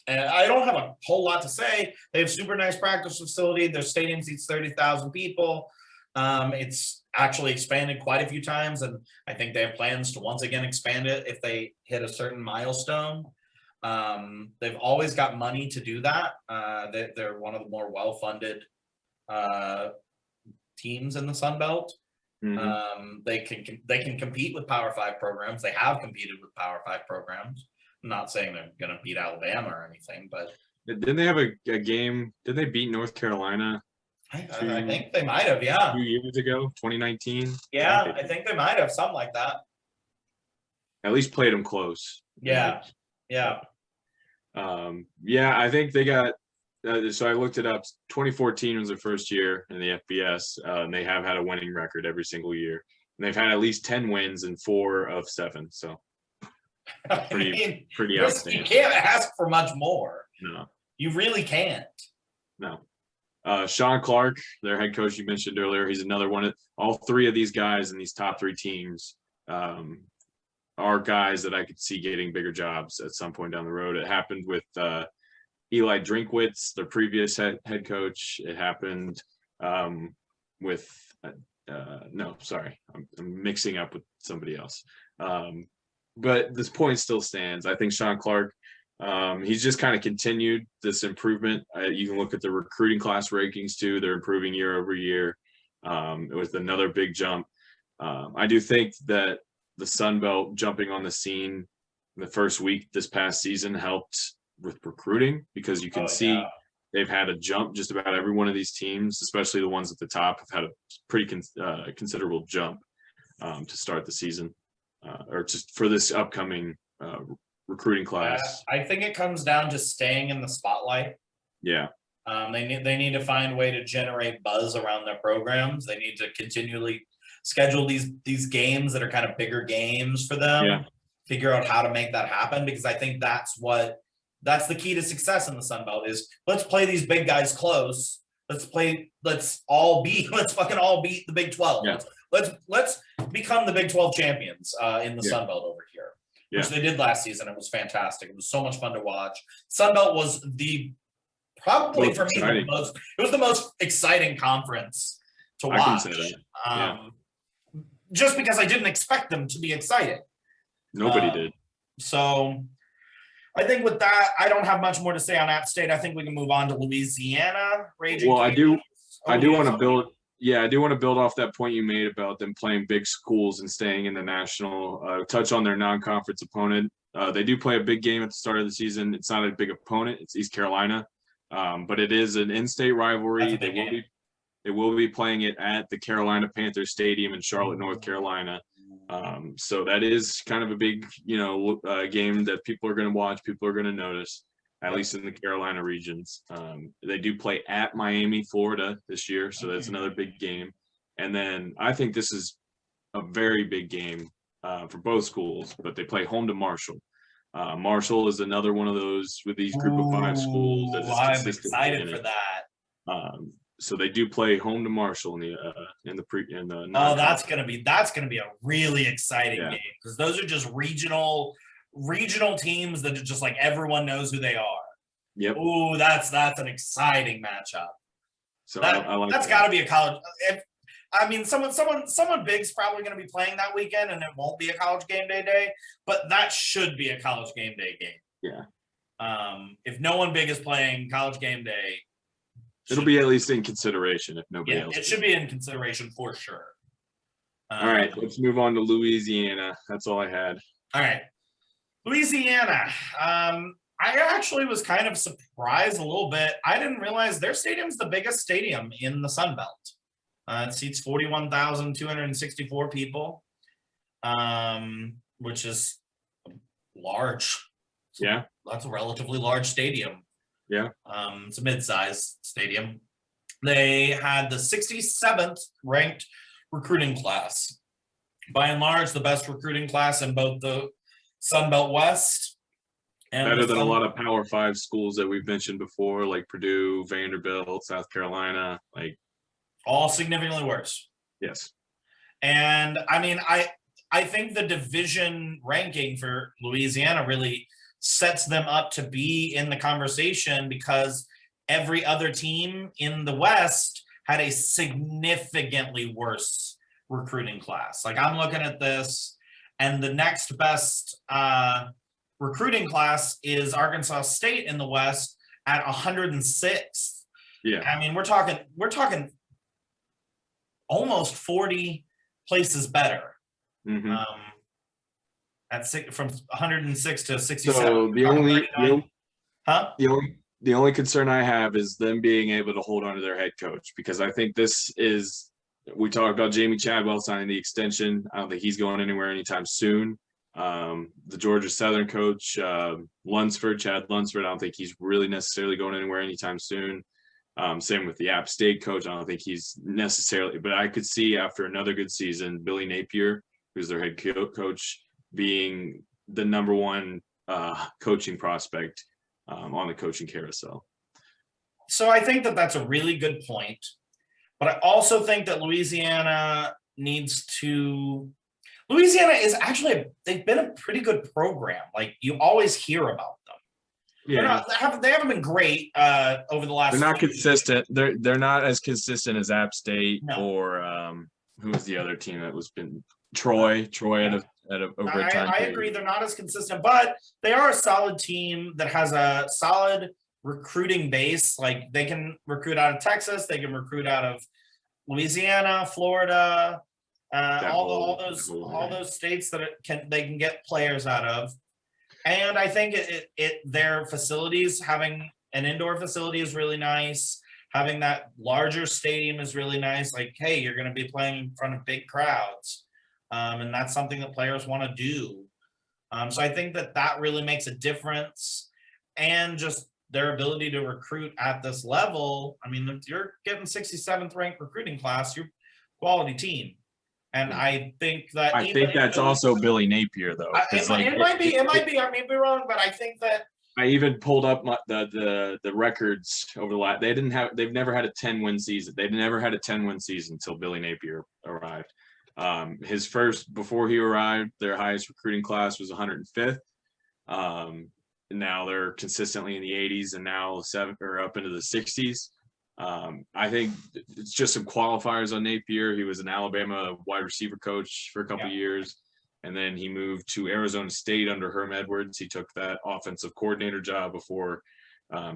And I don't have a whole lot to say. They have super nice practice facility. Their stadium seats 30,000 people. It's actually expanded quite a few times, and I think they have plans to once again expand it if they hit a certain milestone. They've always got money to do that. They're one of the more well-funded teams in the Sun Belt. They can compete with Power 5 programs. They have competed with Power 5 programs. I'm not saying they're going to beat Alabama or anything, but Didn't they have a game? Did they beat North Carolina I think they might have, yeah. 2 years ago, 2019? Yeah, I think they might have, something like that. At least played them close. Yeah, yeah. Yeah, I think they got. So I looked it up. 2014 was their first year in the FBS, and they have had a winning record every single year. And they've had at least 10 wins in 4 of 7. So pretty outstanding. You can't ask for much more. No, you really can't. No. Sean Clark, their head coach you mentioned earlier, he's another one. All 3 of these guys in these top 3 teams are guys that I could see getting bigger jobs at some point down the road. It happened with Eli Drinkwitz, their previous head coach. It happened with no, sorry, I'm mixing up with somebody else. But this point still stands. I think Sean Clark, he's just kind of continued this improvement. You can look at the recruiting class rankings too. They're improving year over year. It was another big jump. I do think that the Sun Belt jumping on the scene in the first week this past season helped with recruiting, because you can see they've had a jump. Just about every one of these teams, especially the ones at the top, have had a pretty considerable jump to start the season, or just for this upcoming recruiting class. I think it comes down to staying in the spotlight. Yeah. They need to find a way to generate buzz around their programs. They need to continually schedule these games that are kind of bigger games for them. Yeah. Figure out how to make that happen, because I think that's the key to success in the Sun Belt is let's play these big guys close. Let's fucking all beat the Big 12. Yeah. Let's become the Big 12 champions in the Sun Belt over here, which they did last season. It was fantastic. It was so much fun to watch. Sun Belt was probably for me the most exciting conference to watch. I can say that. Just because I didn't expect them to be exciting. Nobody did. So I think with that, I don't have much more to say on App State. I think we can move on to Louisiana. Well, I do want to build. Yeah, I do want to build off that point you made about them playing big schools and staying in the national. Touch on their non-conference opponent. They do play a big game at the start of the season. It's not a big opponent. It's East Carolina, but it is an in-state rivalry. They will be playing it at the Carolina Panthers Stadium in Charlotte, North Carolina. So that is kind of a big, game that people are going to watch. People are going to notice, at least in the Carolina regions. They do play at Miami, Florida this year. So that's another big game. And then I think this is a very big game for both schools, but they play home to Marshall. Marshall is another one of those with these group of 5 schools. I'm excited for that. So they do play home to Marshall in the. That's gonna be a really exciting game, because those are just regional teams that are just like everyone knows who they are. Yep. Ooh, that's an exciting matchup. So I like that's got to be a college. Someone big's probably going to be playing that weekend, and it won't be a college game day, but that should be a college game day game. Yeah. If no one big is playing college game day, it'll be at least in consideration if nobody else. It should be in consideration for sure. All right, let's move on to Louisiana. That's all I had. All right. Louisiana. I actually was kind of surprised a little bit. I didn't realize their stadium's the biggest stadium in the Sun Belt. It seats 41,264 people, which is large. Yeah. That's a relatively large stadium. Yeah. It's a mid-sized stadium. They had the 67th ranked recruiting class. By and large, the best recruiting class in both the Sun Belt West and better than a lot of Power 5 schools that we've mentioned before, like Purdue, Vanderbilt, South Carolina, all significantly worse. Yes. And I mean, I think the division ranking for Louisiana really sets them up to be in the conversation because every other team in the West had a significantly worse recruiting class. Like I'm looking at this, and the next best recruiting class is Arkansas State in the West at 106th. Yeah. I mean, we're talking almost 40 places better. Mhm. From 106 to 67. So the only concern I have is them being able to hold on to their head coach, because I think we talked about Jamie Chadwell signing the extension. I don't think he's going anywhere anytime soon. The Georgia Southern coach, Chad Lunsford, I don't think he's really necessarily going anywhere anytime soon. Same with the App State coach. I don't think he's necessarily, but I could see after another good season, Billy Napier, who's their head coach, being the number one coaching prospect on the coaching carousel. So I think that that's a really good point, but I also think that Louisiana is actually, they've been a pretty good program. Like you always hear about them. Yeah, they haven't been great over the last. They're not consistent. They're not as consistent as App State or who was the other team that was been Troy at a over a time. I agree, they're not as consistent, but they are a solid team that has a solid recruiting base. Like they can recruit out of Texas, they can recruit out of Louisiana, Florida, all those states that they can get players out of. And I think their facilities, having an indoor facility is really nice. Having that larger stadium is really nice. Like, hey, you're going to be playing in front of big crowds. And that's something that players want to do. So I think that really makes a difference. And just their ability to recruit at this level. I mean, if you're getting 67th ranked recruiting class, you're a quality team. And I think that's also Billy Napier, though. It might be. I may be wrong, but I think that I even pulled up the records over the last. They've never had a 10-win season. They've never had a 10-win season until Billy Napier arrived. Before he arrived, their highest recruiting class was 105th. Now they're consistently in the 80s, and now up into the 60s. I think it's just some qualifiers on Napier. He was an Alabama wide receiver coach for a couple of years, and then he moved to Arizona State under Herm Edwards. He took that offensive coordinator job before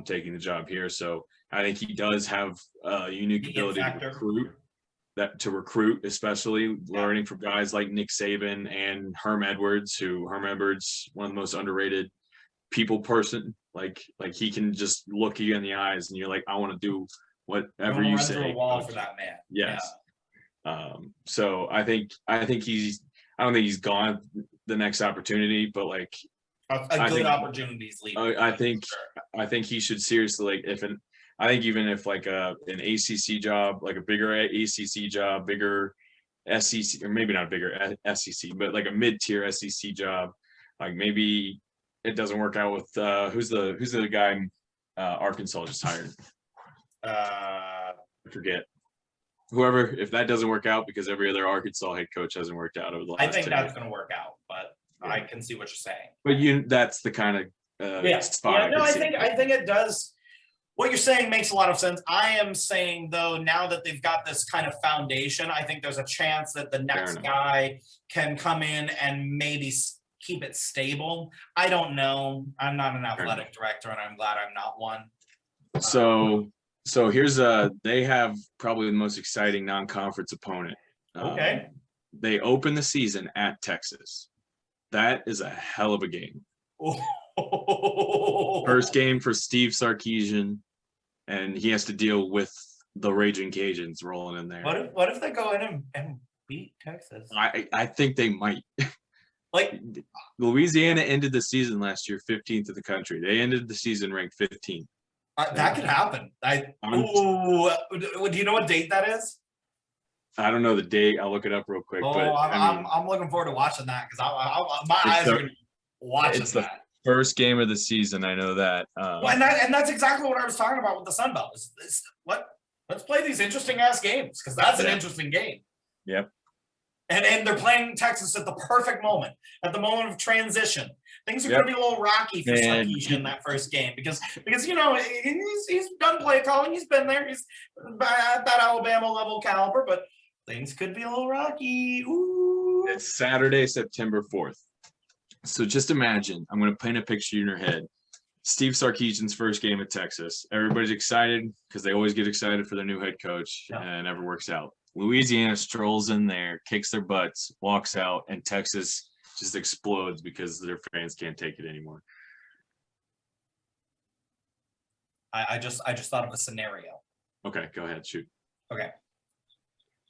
taking the job here. So I think he does have a unique ability to recruit, especially learning from guys like Nick Saban and Herm Edwards, one of the most underrated people person. Like he can just look you in the eyes and you're like, I want to do whatever you say. Through a wall for that man. Yes. Yeah. So I don't think he's gone the next opportunity, but like a good opportunity is leaving. I think he should seriously, I think even if like an ACC job, like a bigger ACC job, bigger SEC, or maybe not a bigger SEC, but like a mid-tier SEC job, like maybe it doesn't work out with who's the guy Arkansas just hired. I forget. Whoever, if that doesn't work out, because every other Arkansas head coach hasn't worked out over the last. I think that's going to work out, but yeah. I can see what you're saying. But that's the kind of spot. I think it does. What you're saying makes a lot of sense. I am saying, though, now that they've got this kind of foundation, I think there's a chance that the next guy can come in and maybe keep it stable. I don't know. I'm not an athletic director, and I'm glad I'm not one. So here's they have probably the most exciting non-conference opponent. Okay. They open the season at Texas. That is a hell of a game. First game for Steve Sarkisian, and he has to deal with the Raging Cajuns rolling in there. What if they go in and beat Texas? I think they might. Like Louisiana ended the season last year 15th in the country. They ended the season ranked 15th. That could happen. Do you know what date that is? I don't know the date. I'll look it up real quick. I'm looking forward to watching that because my eyes are watching it's that. The first game of the season. I know that. And that's exactly what I was talking about with the Sun Belt. Let's play these interesting ass games because that's an interesting game. Yep. And they're playing Texas at the perfect moment, at the moment of transition. Things are going to be a little rocky for Sarkisian in that first game because you know he's done play calling. He's been there. He's at that Alabama level caliber, but things could be a little rocky. Ooh. It's Saturday, September 4th. So just imagine, I'm going to paint a picture in your head. Steve Sarkisian's first game at Texas. Everybody's excited because they always get excited for their new head coach, and it never works out. Louisiana strolls in there, kicks their butts, walks out, and Texas just explodes because their fans can't take it anymore. I just thought of a scenario. Okay, go ahead, shoot. Okay.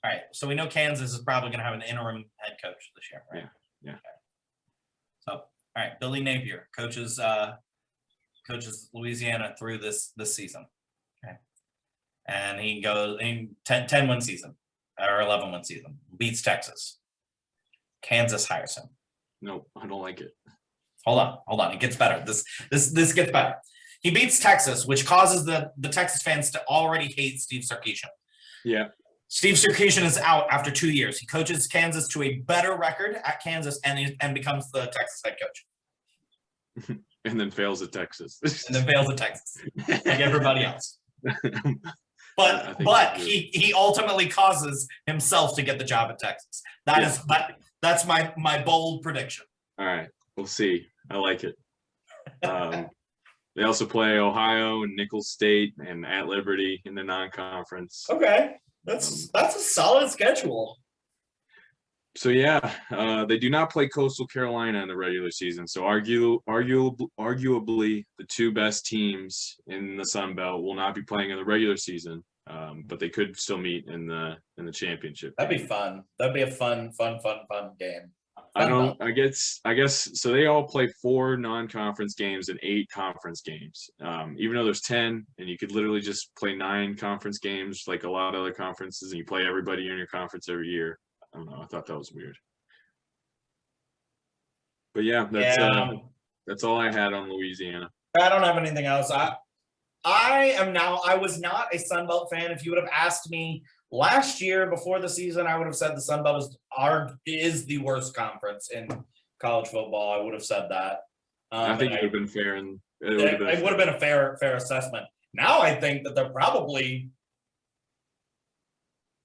All right. So we know Kansas is probably going to have an interim head coach this year, right? Yeah. Okay. So, all right, Billy Napier coaches Louisiana through this season. Okay. And he goes in 10-win season or 11-win season, beats Texas. Kansas hires him. Nope, I don't like it. Hold on. It gets better. This gets better. He beats Texas, which causes the Texas fans to already hate Steve Sarkisian. Yeah. Steve Sarkisian is out after 2 years. He coaches Kansas to a better record at Kansas and becomes the Texas head coach. And then fails at Texas. Like everybody else. But he ultimately causes himself to get the job at Texas. That's my bold prediction. All right, we'll see. I like it. They also play Ohio and Nicholls State and at Liberty in the non-conference. Okay, that's a solid schedule. So yeah, they do not play Coastal Carolina in the regular season. So arguably the two best teams in the Sun Belt will not be playing in the regular season, but they could still meet in the championship. That'd be fun. That'd be a fun game. I guess so. They all play 4 non-conference games and 8 conference games. Even though there's 10, and you could literally just play 9 conference games like a lot of other conferences, and you play everybody in your conference every year. I don't know. I thought that was weird. But yeah, that's all I had on Louisiana. I don't have anything else. I was not a Sun Belt fan. If you would have asked me last year before the season, I would have said the Sun Belt is the worst conference in college football. I would have said that. I think it would have been fair, and it would have been a fair assessment. Now I think that they're probably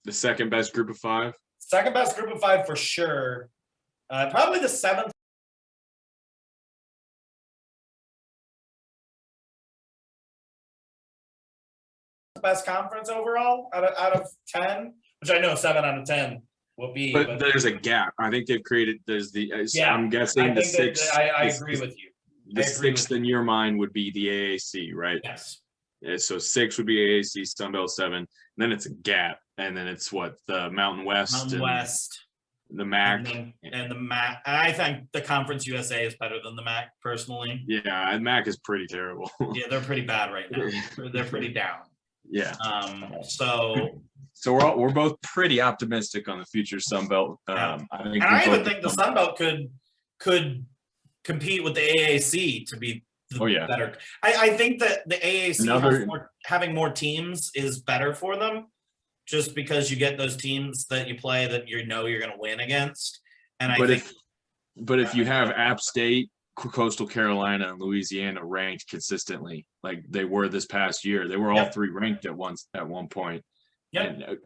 the second best group of 5. Second best group of 5 for sure. Probably the 7th best conference overall out of 10, which I know 7 out of 10 will be. But there's a gap. I think they've created. I'm guessing the 6th. I agree with you. The 6th in your mind would be the AAC, right? Yes. Yeah, so 6 would be AAC, Sun Belt 7. Then it's a gap, and then it's what, the Mountain West, the MAC, and the MAC. I think the Conference USA is better than the MAC personally. Yeah, and MAC is pretty terrible. Yeah, they're pretty bad right now. They're pretty down. Yeah. So we're both pretty optimistic on the future Sun Belt. I even think the Sun Belt could compete with the AAC to be better. I think that the AAC having more teams is better for them, just because you get those teams that you play that you're going to win against. And if you have App State, Coastal Carolina, and Louisiana ranked consistently like they were this past year, they were all 3 ranked at one point. And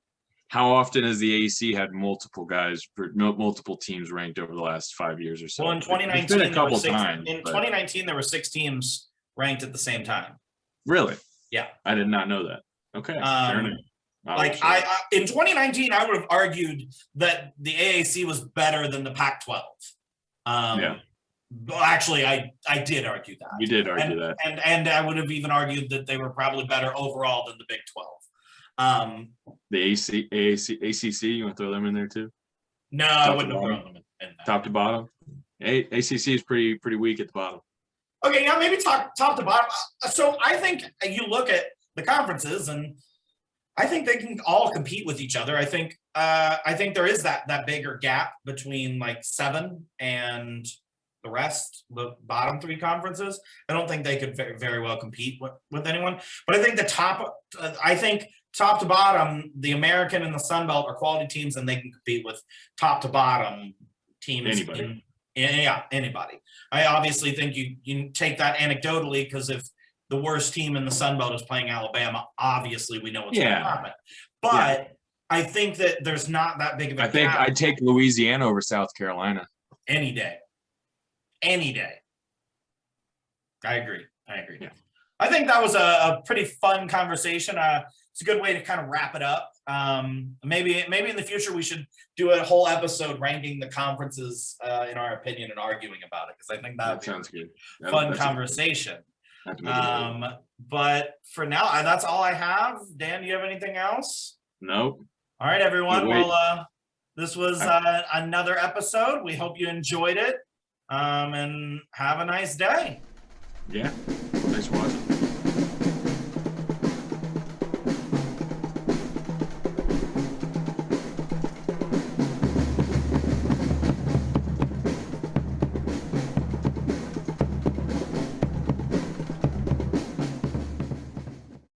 how often has the AAC had multiple teams ranked over the last 5 years or so? Well, in 2019, it's been a couple times. In 2019, there were 6 teams ranked at the same time. Really? Yeah. I did not know that. Okay. Fair enough. In 2019, I would have argued that the AAC was better than the Pac-12. Well, actually, I did argue that. You did argue that. And I would have even argued that they were probably better overall than the Big 12. The ACC, you want to throw them in there too? No, I wouldn't have thrown them in that. Top to bottom? ACC is pretty weak at the bottom. Okay, yeah, maybe top to bottom. So I think you look at the conferences, and I think they can all compete with each other. I think there is that bigger gap between like 7 and the rest, the bottom 3 conferences. I don't think they could very well compete with anyone. But I think top to bottom, the American and the Sun Belt are quality teams, and they can compete with top to bottom teams. Anybody. Yeah, anybody. I obviously think you take that anecdotally, because if the worst team in the Sun Belt is playing Alabama, obviously we know what's going to happen. But I think that there's not that big of a I think gap. I'd take Louisiana over South Carolina. Any day. Any day. I agree. Yeah. I think that was a pretty fun conversation. It's a good way to kind of wrap it up. Maybe in the future we should do a whole episode ranking the conferences in our opinion and arguing about it, because I think that sounds good. Fun conversation. But for now, that's all I have. Dan, do you have anything else? Nope. All right, everyone. Well, this was another episode. We hope you enjoyed it. And have a nice day. Yeah. Thanks for watching.